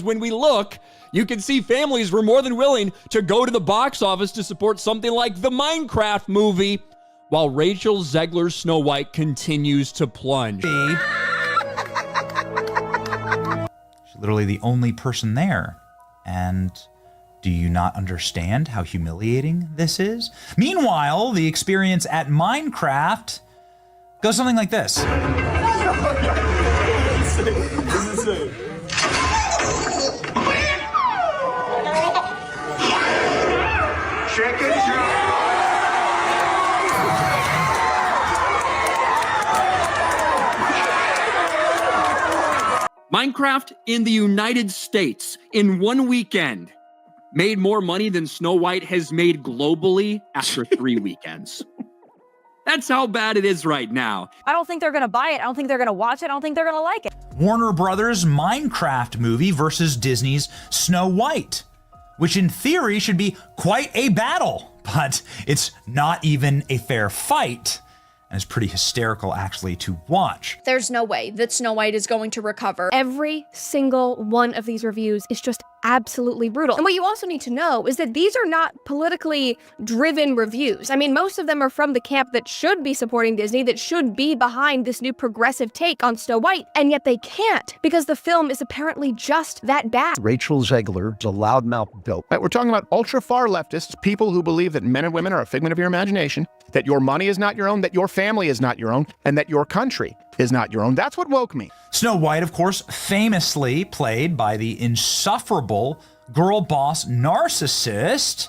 When we look, you can see families were more than willing to go to the box office to support something like the Minecraft movie, while Rachel Zegler's Snow White continues to plunge. She's literally the only person there. And do you not understand how humiliating this is? Meanwhile, the experience at Minecraft goes something like this. This is insane. Chicken joe. Minecraft in the United States in one weekend made more money than Snow White has made globally after 3 weekends. That's how bad it is right now. I don't think they're gonna buy it. I don't think they're gonna watch it. I don't think they're gonna like it. Warner Brothers' Minecraft movie versus Disney's Snow White, which in theory should be quite a battle, but it's not even a fair fight. And it's pretty hysterical, actually, to watch. There's no way that Snow White is going to recover. Every single one of these reviews is just absolutely brutal. And what you also need to know is that these are not politically driven reviews. I mean, most of them are from the camp that should be supporting Disney, that should be behind this new progressive take on Snow White, and yet they can't because the film is apparently just that bad. Rachel Zegler is a loudmouth dope. Right, we're talking about ultra-far leftists, people who believe that men and women are a figment of your imagination, that your money is not your own, that your family is not your own, and that your country is not your own. That's what woke me. Snow White, of course, famously played by the insufferable girl boss narcissist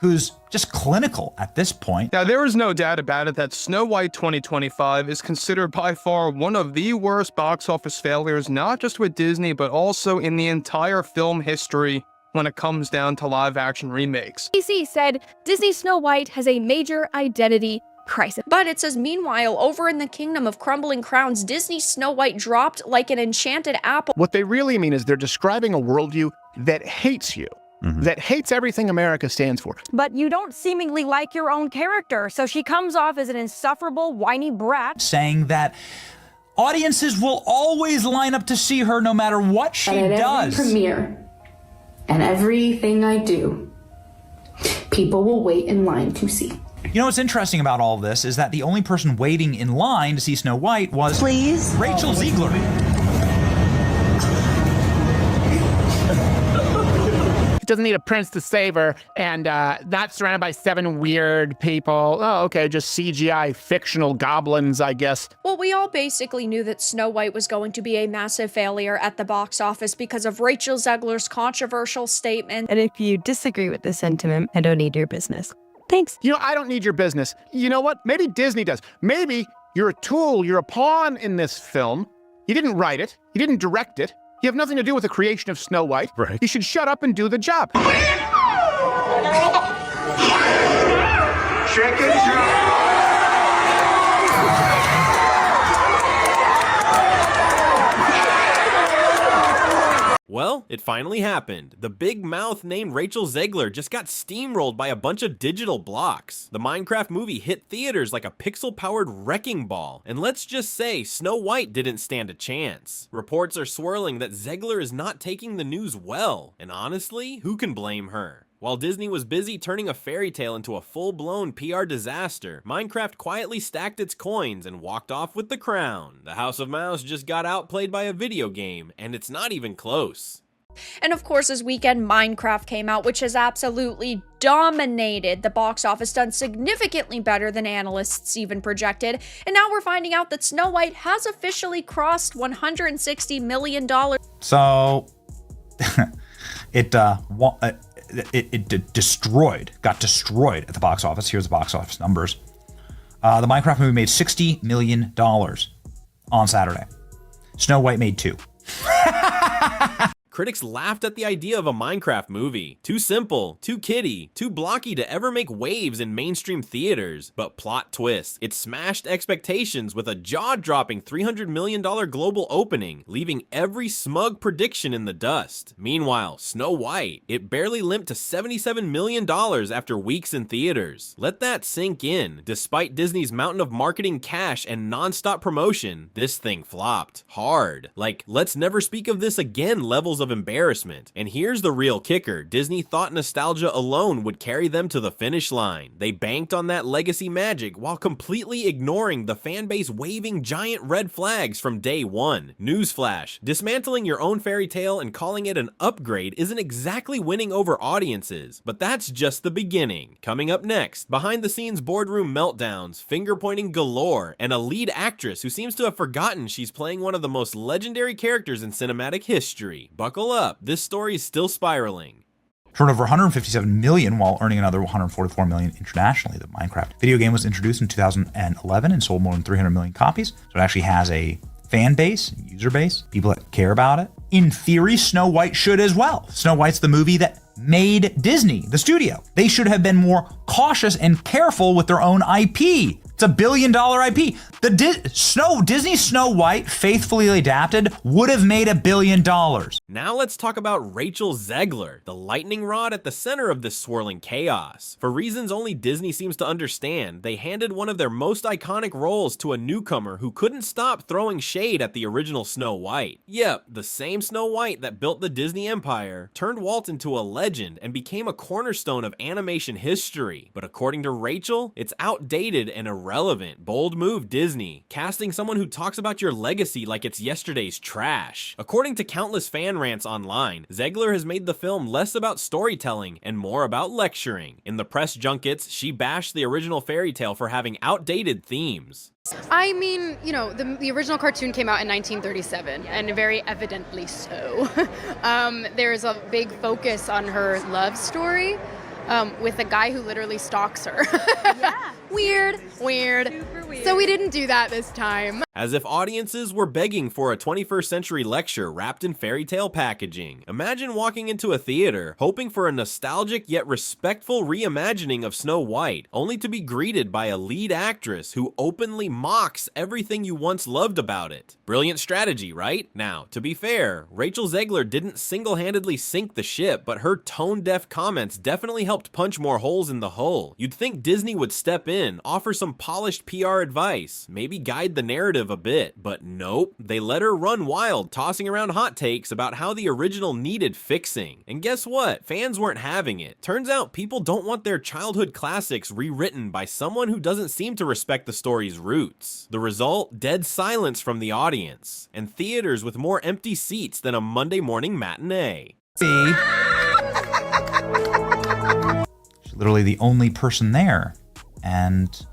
who's just clinical at this point. Now, there is no doubt about it that Snow White 2025 is considered by far one of the worst box office failures, not just with Disney, but also in the entire film history when it comes down to live-action remakes. DC said Disney's Snow White has a major identity crisis. But it says, meanwhile, over in the kingdom of crumbling crowns, Disney's Snow White dropped like an enchanted apple. What they really mean is they're describing a worldview that hates you, that hates everything America stands for. But you don't seemingly like your own character, so she comes off as an insufferable, whiny brat. Saying that audiences will always line up to see her no matter what she does. Every premiere and everything I do, people will wait in line to see. You know what's interesting about all of this is that the only person waiting in line to see Snow White was Rachel Zegler. She doesn't need a prince to save her, and not surrounded by 7 weird people. Oh, okay, just CGI fictional goblins, I guess. Well, we all basically knew that Snow White was going to be a massive failure at the box office because of Rachel Zegler's controversial statement. And if you disagree with this sentiment, I don't need your business. Thanks. You know, I don't need your business. You know what? Maybe Disney does. Maybe you're a tool, you're a pawn in this film. You didn't write it. You didn't direct it. You have nothing to do with the creation of Snow White. Right. You should shut up and do the job. Chicken joe. Well, it finally happened. The big mouth named Rachel Zegler just got steamrolled by a bunch of digital blocks. The Minecraft movie hit theaters like a pixel-powered wrecking ball, and let's just say Snow White didn't stand a chance. Reports are swirling that Zegler is not taking the news well, and honestly, who can blame her? While Disney was busy turning a fairy tale into a full-blown PR disaster, Minecraft quietly stacked its coins and walked off with the crown. The House of Mouse just got outplayed by a video game, and it's not even close. And of course, this weekend, Minecraft came out, which has absolutely dominated the box office, done significantly better than analysts even projected. And now we're finding out that Snow White has officially crossed $160 million. So, it got destroyed at the box office. Here's the box office numbers. The Minecraft movie made $60 million on Saturday. Snow White made $2 million. Critics laughed at the idea of a Minecraft movie. Too simple, too kiddie, too blocky to ever make waves in mainstream theaters. But plot twist, it smashed expectations with a jaw-dropping $300 million global opening, leaving every smug prediction in the dust. Meanwhile, Snow White, it barely limped to $77 million after weeks in theaters. Let that sink in. Despite Disney's mountain of marketing cash and non-stop promotion, this thing flopped hard. Like, let's never speak of this again levels of of embarrassment. And here's the real kicker. Disney thought nostalgia alone would carry them to the finish line. They banked on that legacy magic while completely ignoring the fanbase waving giant red flags from day one. Newsflash, dismantling your own fairy tale and calling it an upgrade isn't exactly winning over audiences, but that's just the beginning. Coming up next, behind the scenes boardroom meltdowns, finger pointing galore, and a lead actress who seems to have forgotten she's playing one of the most legendary characters in cinematic history. Buckle up, this story is still spiraling. Turned over 157 million while earning another 144 million internationally. The Minecraft video game was introduced in 2011 and sold more than 300 million copies. So it actually has a fan base, user base, people that care about it. In theory, Snow White should as well. Snow White's the movie that made Disney, the studio. They should have been more cautious and careful with their own IP. It's $1 billion IP. The Disney Snow White, faithfully adapted, would have made $1 billion. Now let's talk about Rachel Zegler, the lightning rod at the center of this swirling chaos. For reasons only Disney seems to understand, they handed one of their most iconic roles to a newcomer who couldn't stop throwing shade at the original Snow White. Yep, the same Snow White that built the Disney empire, turned Walt into a legend and became a cornerstone of animation history. But according to Rachel, it's outdated and irrelevant. Bold move, Disney, casting someone who talks about your legacy like it's yesterday's trash. According to countless fan rants online, Zegler has made the film less about storytelling and more about lecturing. In the press junkets, she bashed the original fairy tale for having outdated themes. I mean, you know, the original cartoon came out in 1937, and very evidently so. There's a big focus on her love story with a guy who literally stalks her. Yeah. Weird. Super weird. So we didn't do that this time. As if audiences were begging for a 21st century lecture wrapped in fairy tale packaging. Imagine walking into a theater, hoping for a nostalgic yet respectful reimagining of Snow White, only to be greeted by a lead actress who openly mocks everything you once loved about it. Brilliant strategy, right? Now, to be fair, Rachel Zegler didn't single-handedly sink the ship, but her tone-deaf comments definitely helped punch more holes in the hull. You'd think Disney would step in, offer some polished PR advice, maybe guide the narrative a bit, but nope, they let her run wild, tossing around hot takes about how the original needed fixing. And guess what? Fans weren't having it. Turns out people don't want their childhood classics rewritten by someone who doesn't seem to respect the story's roots. The result? Dead silence from the audience, and theaters with more empty seats than a Monday morning matinee. She's literally the only person there. And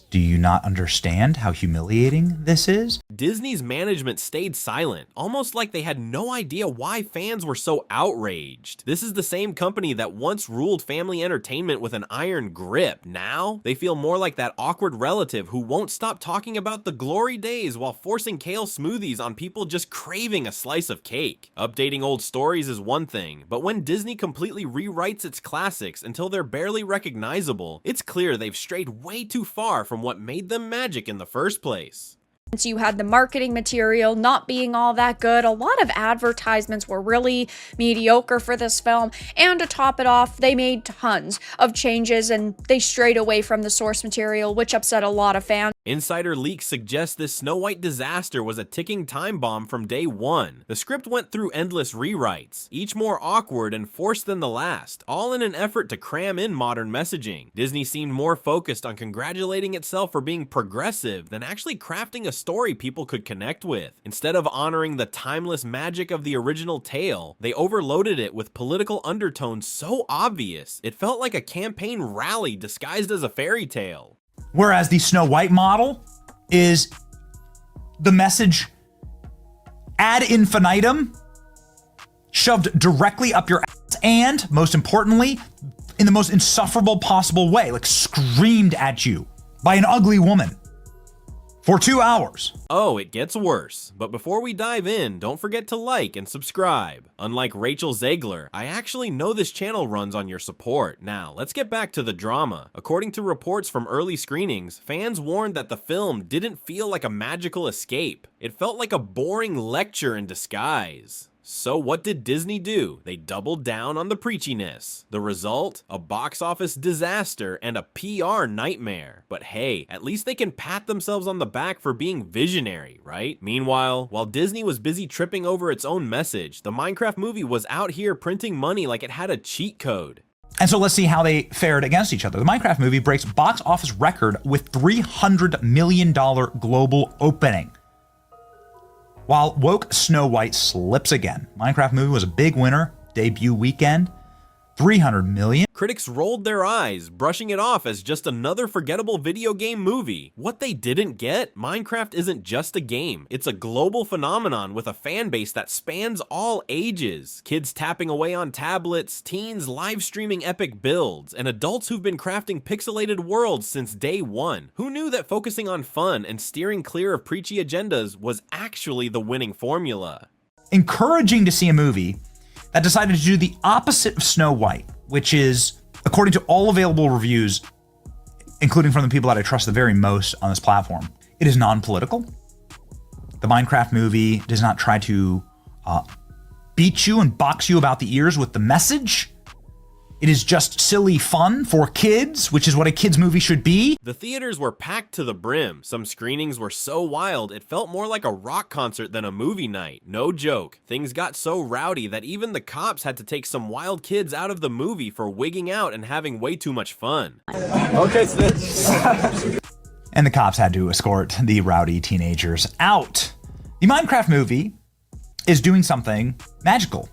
do you not understand how humiliating this is? Disney's management stayed silent, almost like they had no idea why fans were so outraged. This is the same company that once ruled family entertainment with an iron grip. Now, they feel more like that awkward relative who won't stop talking about the glory days while forcing kale smoothies on people just craving a slice of cake. Updating old stories is one thing, but when Disney completely rewrites its classics until they're barely recognizable, it's clear they've strayed way too far from what made them magic in the first place. Since you had the marketing material not being all that good, a lot of advertisements were really mediocre for this film, and to top it off, they made tons of changes and they strayed away from the source material, which upset a lot of fans. Insider leaks suggest this Snow White disaster was a ticking time bomb from day one. The script went through endless rewrites, each more awkward and forced than the last, all in an effort to cram in modern messaging. Disney seemed more focused on congratulating itself for being progressive than actually crafting a story people could connect with. Instead of honoring the timeless magic of the original tale, they overloaded it with political undertones so obvious, it felt like a campaign rally disguised as a fairy tale. Whereas the Snow White model is the message ad infinitum, shoved directly up your ass, and most importantly, in the most insufferable possible way, like screamed at you by an ugly woman for 2 hours. Oh, it gets worse. But before we dive in, don't forget to like and subscribe. Unlike Rachel Zegler, I actually know this channel runs on your support. Now, let's get back to the drama. According to reports from early screenings, fans warned that the film didn't feel like a magical escape. It felt like a boring lecture in disguise. So what did Disney do? They doubled down on the preachiness. The result? A box office disaster and a PR nightmare. But hey, at least they can pat themselves on the back for being visionary, right? Meanwhile, while Disney was busy tripping over its own message, the Minecraft movie was out here printing money like it had a cheat code. And so let's see how they fared against each other. The Minecraft movie breaks box office record with $300 million global opening, while woke Snow White slips again. Minecraft movie was a big winner, debut weekend, $300 million. Critics rolled their eyes, brushing it off as just another forgettable video game movie. What they didn't get? Minecraft isn't just a game. It's a global phenomenon with a fan base that spans all ages. Kids tapping away on tablets, teens live streaming epic builds, and adults who've been crafting pixelated worlds since day one. Who knew that focusing on fun and steering clear of preachy agendas was actually the winning formula? Encouraging to see a movie that decided to do the opposite of Snow White, which is, according to all available reviews, including from the people that I trust the very most on this platform, it is non-political. The Minecraft movie does not try to beat you and box you about the ears with the message. It is just silly fun for kids, which is what a kids movie should be. The theaters were packed to the brim. Some screenings were so wild, it felt more like a rock concert than a movie night. No joke. Things got so rowdy that even the cops had to take some wild kids out of the movie for wigging out and having way too much fun. Okay, And the cops had to escort the rowdy teenagers out. The Minecraft movie is doing something magical.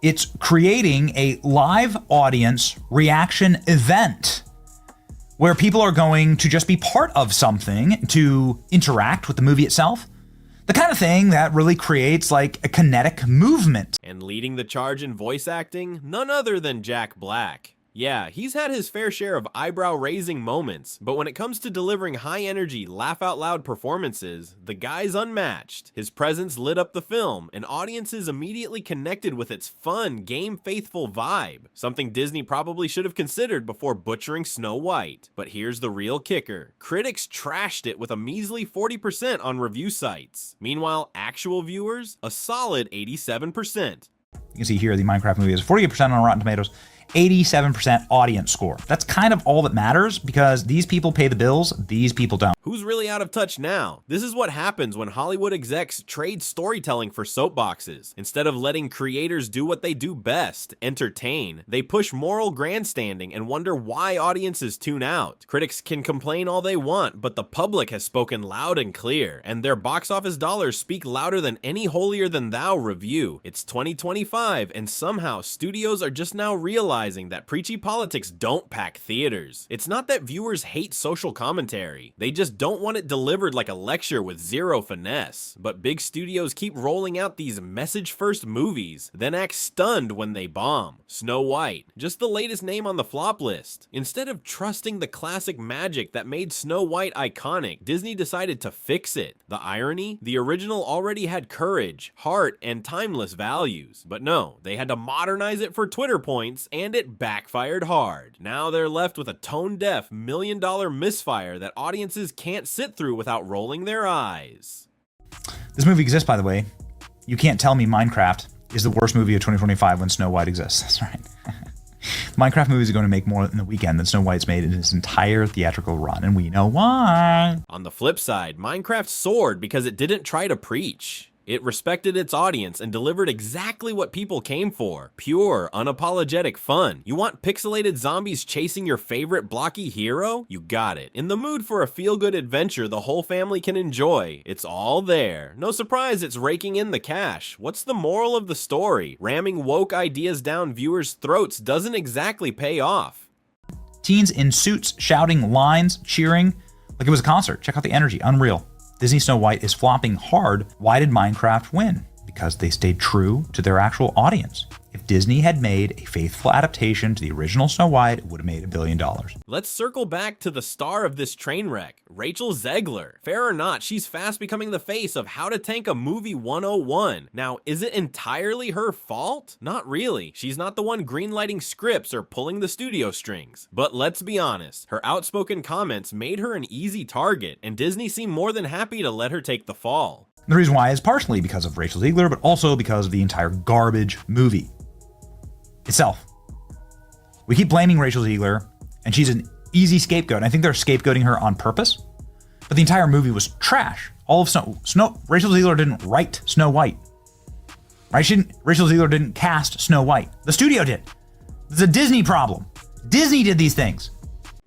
It's creating a live audience reaction event where people are going to just be part of something to interact with the movie itself. The kind of thing that really creates like a kinetic movement. And leading the charge in voice acting, none other than Jack Black. Yeah, he's had his fair share of eyebrow-raising moments, but when it comes to delivering high-energy, laugh-out-loud performances, the guy's unmatched. His presence lit up the film, and audiences immediately connected with its fun, game-faithful vibe, something Disney probably should have considered before butchering Snow White. But here's the real kicker. Critics trashed it with a measly 40% on review sites. Meanwhile, actual viewers, a solid 87%. You can see here the Minecraft movie is 48% on Rotten Tomatoes, 87% audience score. That's kind of all that matters because these people pay the bills, these people don't. Who's really out of touch now? This is what happens when Hollywood execs trade storytelling for soapboxes. Instead of letting creators do what they do best, entertain, they push moral grandstanding and wonder why audiences tune out. Critics can complain all they want, but the public has spoken loud and clear, and their box office dollars speak louder than any holier-than-thou review. It's 2025, and somehow studios are just now realizing that preachy politics don't pack theaters. It's not that viewers hate social commentary. They just don't want it delivered like a lecture with zero finesse. But big studios keep rolling out these message-first movies, then act stunned when they bomb. Snow White, just the latest name on the flop list. Instead of trusting the classic magic that made Snow White iconic, Disney decided to fix it. The irony? The original already had courage, heart, and timeless values. But no, they had to modernize it for Twitter points, and it backfired hard. Now they're left with a tone-deaf, million-dollar misfire that audiences can't sit through without rolling their eyes. This movie exists, by the way. You can't tell me Minecraft is the worst movie of 2025 when Snow White exists. That's right. The Minecraft movie is going to make more in the weekend than Snow White's made in its entire theatrical run, and we know why. On the flip side, Minecraft soared because it didn't try to preach. It respected its audience and delivered exactly what people came for. Pure, unapologetic fun. You want pixelated zombies chasing your favorite blocky hero? You got it. In the mood for a feel-good adventure the whole family can enjoy, it's all there. No surprise it's raking in the cash. What's the moral of the story? Ramming woke ideas down viewers' throats doesn't exactly pay off. Teens in suits shouting lines, cheering like it was a concert. Check out the energy. Unreal. Disney Snow White is flopping hard. Why did Minecraft win? Because they stayed true to their actual audience. If Disney had made a faithful adaptation to the original Snow White, it would have made $1 billion. Let's circle back to the star of this train wreck, Rachel Zegler. Fair or not, she's fast becoming the face of How to Tank a Movie 101. Now, is it entirely her fault? Not really. She's not the one greenlighting scripts or pulling the studio strings. But let's be honest, her outspoken comments made her an easy target, and Disney seemed more than happy to let her take the fall. The reason why is partially because of Rachel Zegler, but also because of the entire garbage movie itself. We keep blaming Rachel Zegler, and she's an easy scapegoat. And I think they're scapegoating her on purpose. But the entire movie was trash. All of Rachel Zegler didn't write Snow White. Right? Rachel Zegler didn't cast Snow White. The studio did. It's a Disney problem. Disney did these things.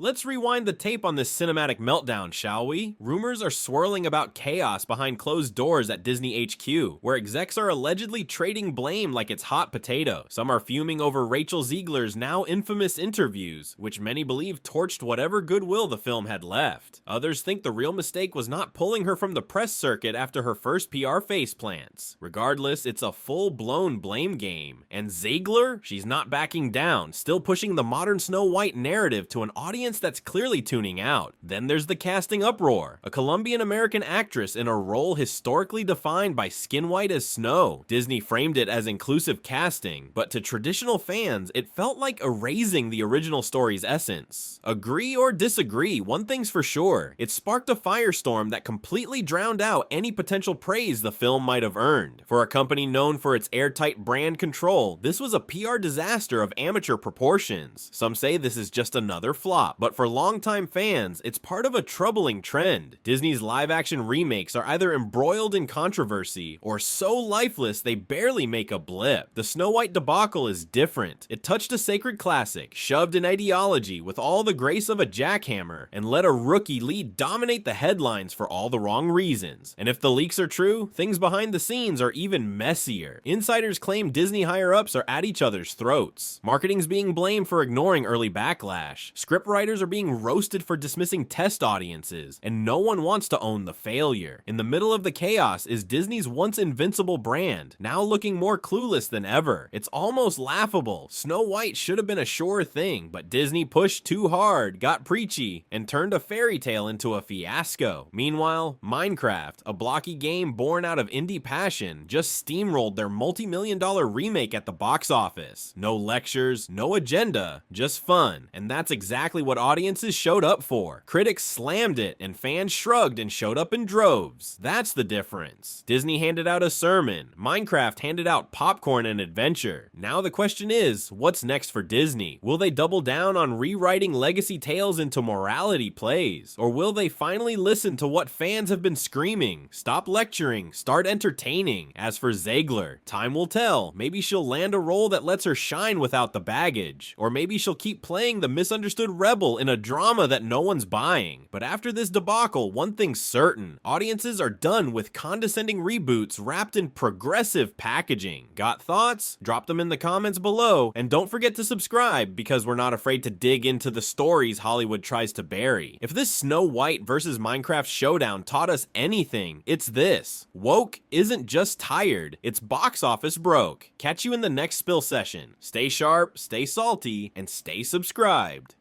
Let's rewind the tape on this cinematic meltdown, shall we? Rumors are swirling about chaos behind closed doors at Disney HQ, where execs are allegedly trading blame like it's hot potato. Some are fuming over Rachel Zegler's now infamous interviews, which many believe torched whatever goodwill the film had left. Others think the real mistake was not pulling her from the press circuit after her first PR faceplants. Regardless, it's a full-blown blame game. And Zegler? She's not backing down, still pushing the modern Snow White narrative to an audience that's clearly tuning out. Then there's the casting uproar. A Colombian-American actress in a role historically defined by skin white as snow. Disney framed it as inclusive casting, but to traditional fans, it felt like erasing the original story's essence. Agree or disagree, one thing's for sure. It sparked a firestorm that completely drowned out any potential praise the film might have earned. For a company known for its airtight brand control, this was a PR disaster of amateur proportions. Some say this is just another flop, but for longtime fans, it's part of a troubling trend. Disney's live-action remakes are either embroiled in controversy or so lifeless they barely make a blip. The Snow White debacle is different. It touched a sacred classic, shoved an ideology with all the grace of a jackhammer, and let a rookie lead dominate the headlines for all the wrong reasons. And if the leaks are true, things behind the scenes are even messier. Insiders claim Disney higher-ups are at each other's throats. Marketing's being blamed for ignoring early backlash. Scriptwriters are being roasted for dismissing test audiences, and no one wants to own the failure. In the middle of the chaos is Disney's once invincible brand, now looking more clueless than ever. It's almost laughable. Snow White should have been a sure thing, but Disney pushed too hard, got preachy, and turned a fairy tale into a fiasco. Meanwhile, Minecraft, a blocky game born out of indie passion, just steamrolled their multi-million-dollar remake at the box office. No lectures, no agenda, just fun. And that's exactly what audiences showed up for. Critics slammed it, and fans shrugged and showed up in droves. That's the difference. Disney handed out a sermon. Minecraft handed out popcorn and adventure. Now the question is, what's next for Disney? Will they double down on rewriting legacy tales into morality plays? Or will they finally listen to what fans have been screaming? Stop lecturing, start entertaining. As for Zegler, time will tell. Maybe she'll land a role that lets her shine without the baggage. Or maybe she'll keep playing the misunderstood rebel in a drama that no one's buying. But after this debacle, one thing's certain. Audiences are done with condescending reboots wrapped in progressive packaging. Got thoughts? Drop them in the comments below, and don't forget to subscribe because we're not afraid to dig into the stories Hollywood tries to bury. If this Snow White versus Minecraft showdown taught us anything, it's this. Woke isn't just tired, it's box office broke. Catch you in the next spill session. Stay sharp, stay salty, and stay subscribed.